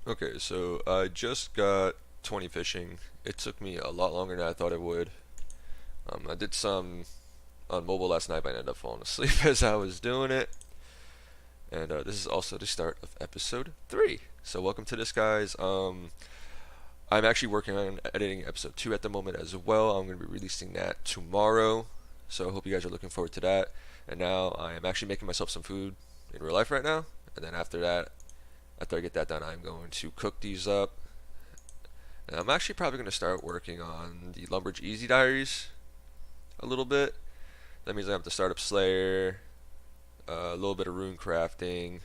Okay, so I just got 20 fishing. It took me a lot longer than I thought it would. I did some on mobile last night, but I ended up falling asleep as I was doing it. And this is also the start of episode 3. So welcome to this, guys. I'm actually working on editing episode 2 at the moment as well. I'm going to be releasing that tomorrow. So I hope you guys are looking forward to that. And now I am actually making myself some food in real life right now. And then after that, after I get that done, I'm going to cook these up. And I'm actually probably going to start working on the Lumberj Easy Diaries a little bit. That means I have to start up Slayer, a little bit of rune crafting,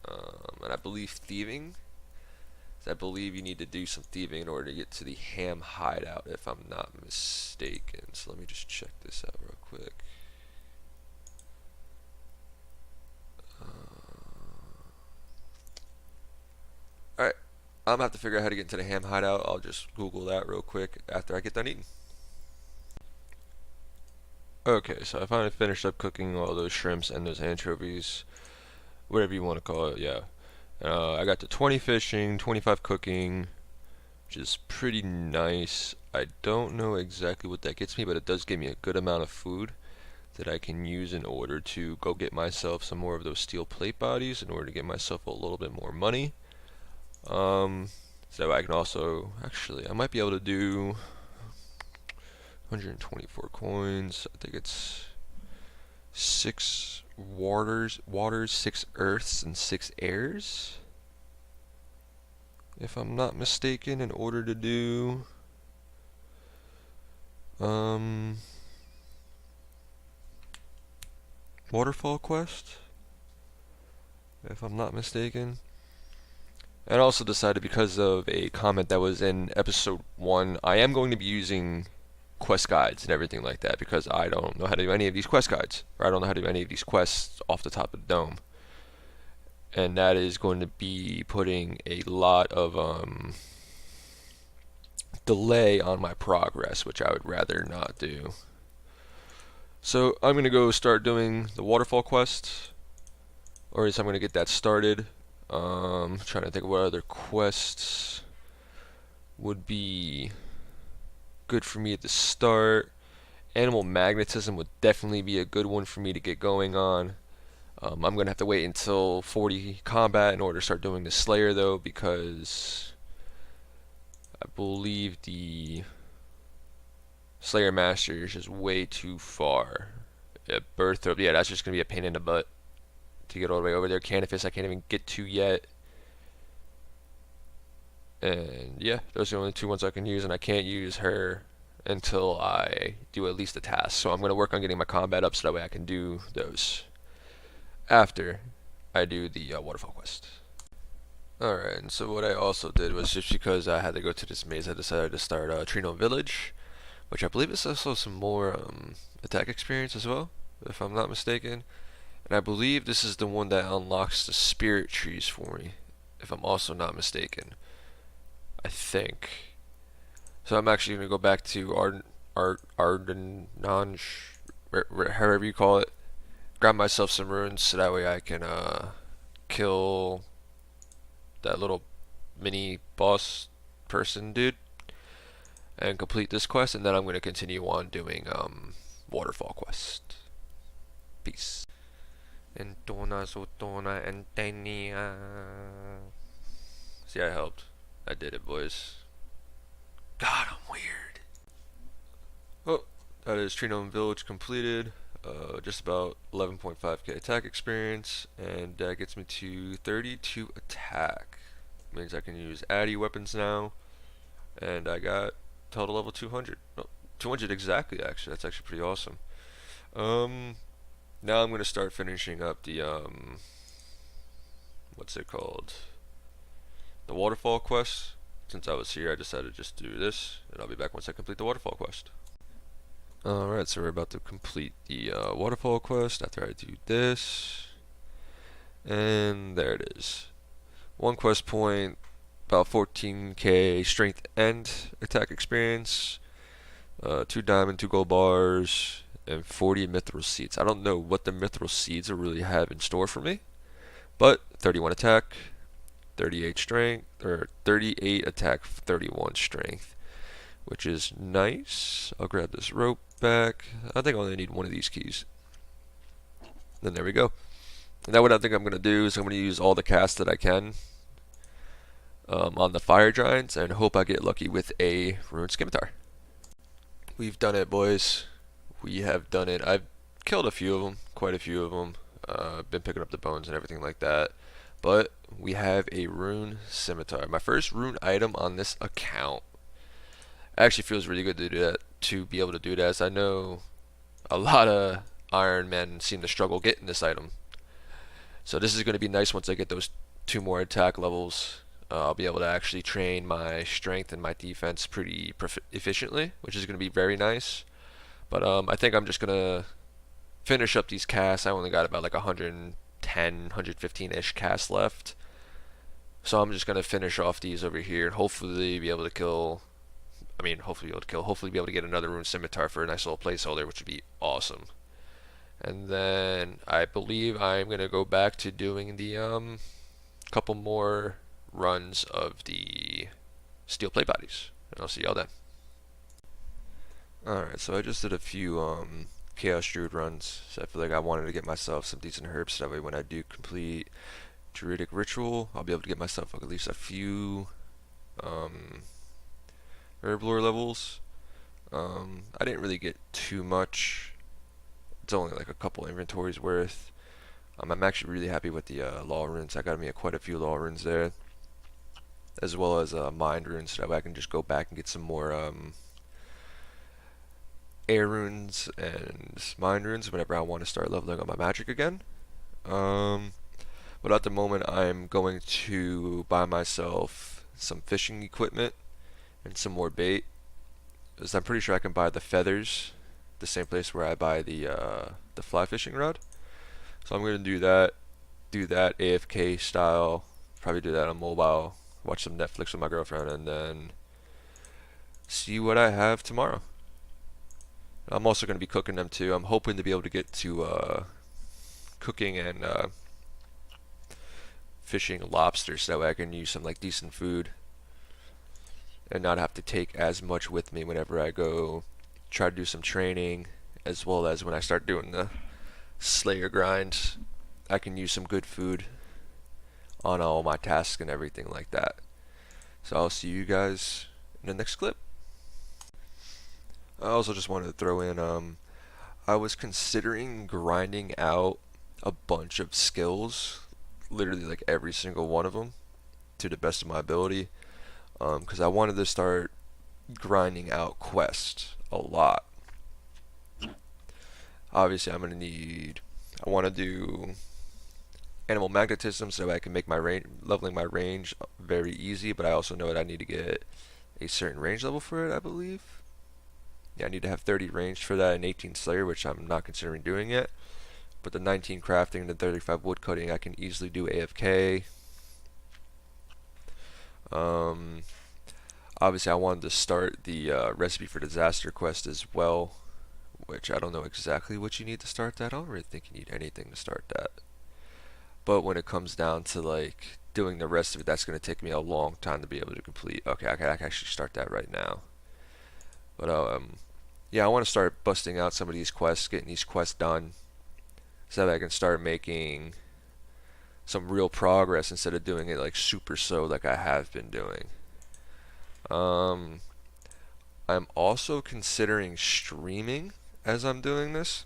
and I believe thieving. I believe you need to do some thieving in order to get to the ham hideout, if I'm not mistaken. So let me just check this out real quick. Alright, I'm gonna have to figure out how to get into the ham hideout. I'll just Google that real quick after I get done eating. Okay, so I finally finished up cooking all those shrimps and those anchovies, whatever you want to call it. Yeah, I got to 20 fishing, 25 cooking, which is pretty nice. I don't know exactly what that gets me, but it does give me a good amount of food that I can use in order to go get myself some more of those steel plate bodies in order to get myself a little bit more money. So I can also, actually, I might be able to do 124 coins. I think it's 6 waters, 6 earths, and 6 airs, if I'm not mistaken, in order to do Waterfall Quest, if I'm not mistaken. And I also decided, because of a comment that was in episode 1, I am going to be using quest guides and everything like that, because I don't know how to do any of these quest guides, or I don't know how to do any of these quests off the top of the dome. And that is going to be putting a lot of delay on my progress, which I would rather not do. So I'm going to go start doing the Waterfall Quest, or at least I'm going to get that started. Trying to think of what other quests would be good for me at the start. Animal magnetism would definitely be a good one for me to get going on. I'm going to have to wait until 40 combat in order to start doing the Slayer, though, because I believe the Slayer Master is just way too far. Yeah, that's just going to be a pain in the butt to get all the way over there. Canifis I can't even get to yet. And yeah, those are the only 2 ones I can use, and I can't use her until I do at least a task. So I'm going to work on getting my combat up so that way I can do those after I do the Waterfall Quest. Alright, and so what I also did was, just because I had to go to this maze, I decided to start Reno Village, which I believe is also some more attack experience as well, if I'm not mistaken. And I believe this is the one that unlocks the spirit trees for me, if I'm also not mistaken. I think. So I'm actually going to go back to Ardenange, however you call it, grab myself some runes so that way I can kill that little mini boss person dude and complete this quest, and then I'm going to continue on doing Waterfall Quest. Peace. See, I helped. I did it, boys. God, I'm weird. Oh, that is Reno Village completed. Just about 11.5k attack experience, and that gets me to 32 attack. Means I can use Addy weapons now, and I got total level 200. No, 200 exactly, actually. That's actually pretty awesome. Now I'm going to start finishing up the, what's it called? The Waterfall Quest. Since I was here, I decided to just do this, and I'll be back once I complete the Waterfall Quest. Alright, so we're about to complete the Waterfall Quest after I do this. And there it is. 1 quest point, about 14k strength and attack experience. 2 diamond, 2 gold bars, and 40 mithril seeds. I don't know what the mithril seeds will really have in store for me, but 31 attack, 38 strength, or 38 attack, 31 strength, which is nice. I'll grab this rope back. I think I only need one of these keys. Then there we go. And now what I think I'm going to do is I'm going to use all the casts that I can on the fire giants and hope I get lucky with a Rune Scimitar. We've done it, boys. We have done it. I've killed a few of them, quite a few of them. Been picking up the bones and everything like that. But we have a Rune Scimitar. My first rune item on this account. Actually feels really good to do that, to be able to do that, as I know a lot of Ironmen seem to struggle getting this item. So this is going to be nice once I get those 2 more attack levels. I'll be able to actually train my strength and my defense pretty efficiently, which is going to be very nice. But I think I'm just going to finish up these casts. I only got about like 110, 115-ish casts left. So I'm just going to finish off these over here and hopefully be able to kill... hopefully be able to get another Rune Scimitar for a nice little placeholder, which would be awesome. And then I believe I'm going to go back to doing the couple more runs of the steel plate bodies. And I'll see y'all then. Alright, so I just did a few Chaos Druid runs. So I feel like I wanted to get myself some decent herbs so that way when I do complete Druidic Ritual, I'll be able to get myself at least a few herb lore levels. I didn't really get too much. It's only like a couple inventories worth. I'm actually really happy with the law runes. I got me quite a few law runes there, as well as mind runes, so that way I can just go back and get some more air runes and mind runes whenever I want to start leveling up my magic again. But at the moment I'm going to buy myself some fishing equipment and some more bait, because I'm pretty sure I can buy the feathers the same place where I buy the fly fishing rod. So I'm going to do that AFK style, probably do that on mobile, watch some Netflix with my girlfriend, and then see what I have tomorrow. I'm also going to be cooking them too. I'm hoping to be able to get to cooking and fishing lobster so that way I can use some like decent food and not have to take as much with me whenever I go try to do some training, as well as when I start doing the Slayer grind. I can use some good food on all my tasks and everything like that. So I'll see you guys in the next clip. I also just wanted to throw in, I was considering grinding out a bunch of skills, literally like every single one of them, to the best of my ability, because I wanted to start grinding out quests a lot. Obviously I'm going to need, I want to do animal magnetism so that I can make my leveling my range very easy, but I also know that I need to get a certain range level for it, I believe. Yeah, I need to have 30 range for that and 18 Slayer, which I'm not considering doing yet. But the 19 crafting and the 35 woodcutting I can easily do AFK. Obviously I wanted to start the recipe for disaster quest as well, which I don't know exactly what you need to start that. I don't really think you need anything to start that. But when it comes down to like doing the rest of it, that's going to take me a long time to be able to complete. Okay, I can actually start that right now. But yeah, I want to start busting out some of these quests, getting these quests done, so that I can start making some real progress instead of doing it like super slow like I have been doing. I'm also considering streaming as I'm doing this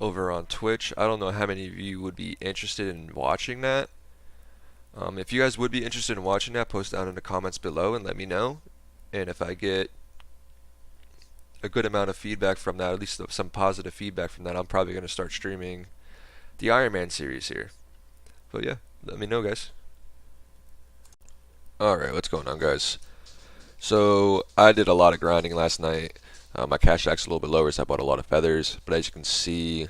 over on Twitch. I don't know how many of you would be interested in watching that. If you guys would be interested in watching that, post down in the comments below and let me know. And if I get a good amount of feedback from that, at least some positive feedback from that, I'm probably going to start streaming the Ironman series here. But yeah, let me know, guys. Alright, what's going on, guys? So I did a lot of grinding last night. My cash stack's a little bit lower, so I bought a lot of feathers. But as you can see,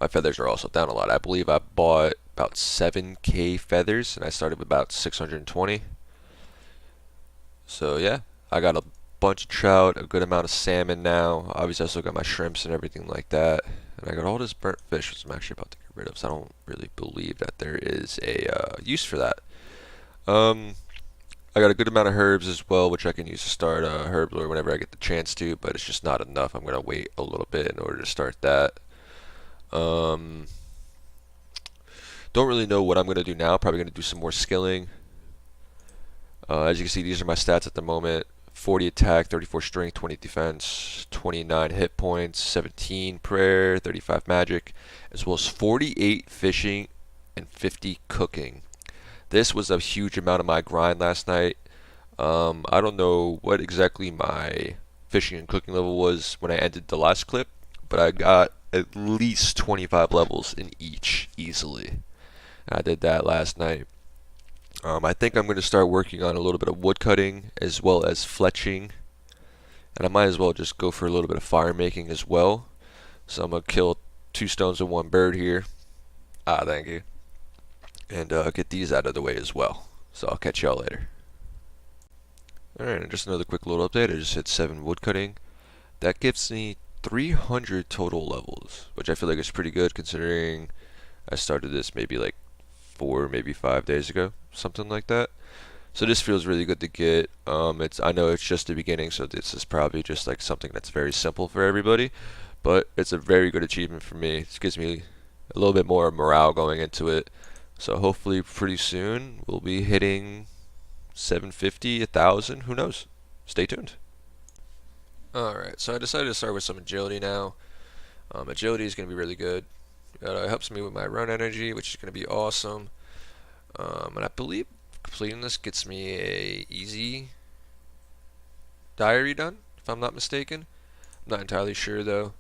my feathers are also down a lot. I believe I bought about 7k feathers, and I started with about 620. So yeah, I got bunch of trout, a good amount of salmon now. Obviously, I still got my shrimps and everything like that. And I got all this burnt fish, which I'm actually about to get rid of, so I don't really believe that there is a use for that. I got a good amount of herbs as well, which I can use to start herb lore whenever I get the chance to, but it's just not enough. I'm going to wait a little bit in order to start that. Don't really know what I'm going to do now. Probably going to do some more skilling. As you can see, these are my stats at the moment. 40 attack, 34 strength, 20 defense, 29 hit points, 17 prayer, 35 magic, as well as 48 fishing and 50 cooking. This was a huge amount of my grind last night. I don't know what exactly my fishing and cooking level was when I ended the last clip, but I got at least 25 levels in each easily. I did that last night. I think I'm going to start working on a little bit of woodcutting as well as fletching. And I might as well just go for a little bit of fire making as well. So I'm going to kill 2 stones with 1 bird here. Thank you. And get these out of the way as well. So I'll catch y'all later. Alright, and just another quick little update. I just hit 7 woodcutting. That gives me 300 total levels, which I feel like is pretty good considering I started this maybe like 4, maybe 5 days ago, something like that. So this feels really good to get. I know it's just the beginning, so this is probably just like something that's very simple for everybody, but it's a very good achievement for me. It gives me a little bit more morale going into it. So hopefully pretty soon we'll be hitting 750, 1,000, who knows? Stay tuned. Alright, so I decided to start with some agility now. Agility is going to be really good. It helps me with my run energy, which is going to be awesome. And I believe completing this gets me a easy diary done, if I'm not mistaken. I'm not entirely sure though.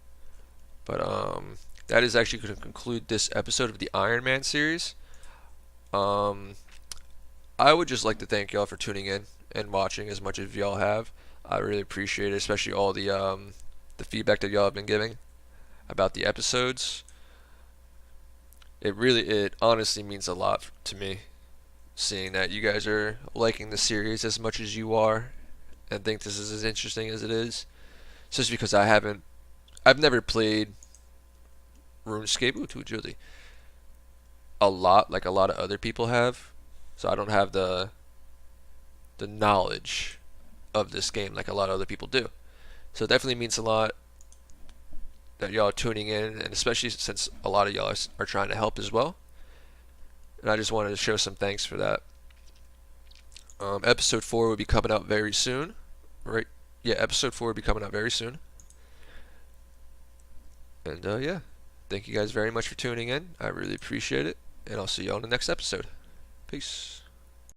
But that is actually going to conclude this episode of the Ironman series. I would just like to thank y'all for tuning in and watching as much as y'all have. I really appreciate it, especially all the feedback that y'all have been giving about the episodes. It honestly means a lot to me, seeing that you guys are liking the series as much as you are, and think this is as interesting as it is. It's just because I've never played RuneScape to agility a lot, like a lot of other people have, so I don't have the knowledge of this game like a lot of other people do. So it definitely means a lot that y'all are tuning in, and especially since a lot of y'all are trying to help as well. And I just wanted to show some thanks for that. Episode 4 will be coming out very soon. Right? Yeah, episode 4 will be coming out very soon. And yeah, thank you guys very much for tuning in. I really appreciate it. And I'll see you on the next episode. Peace.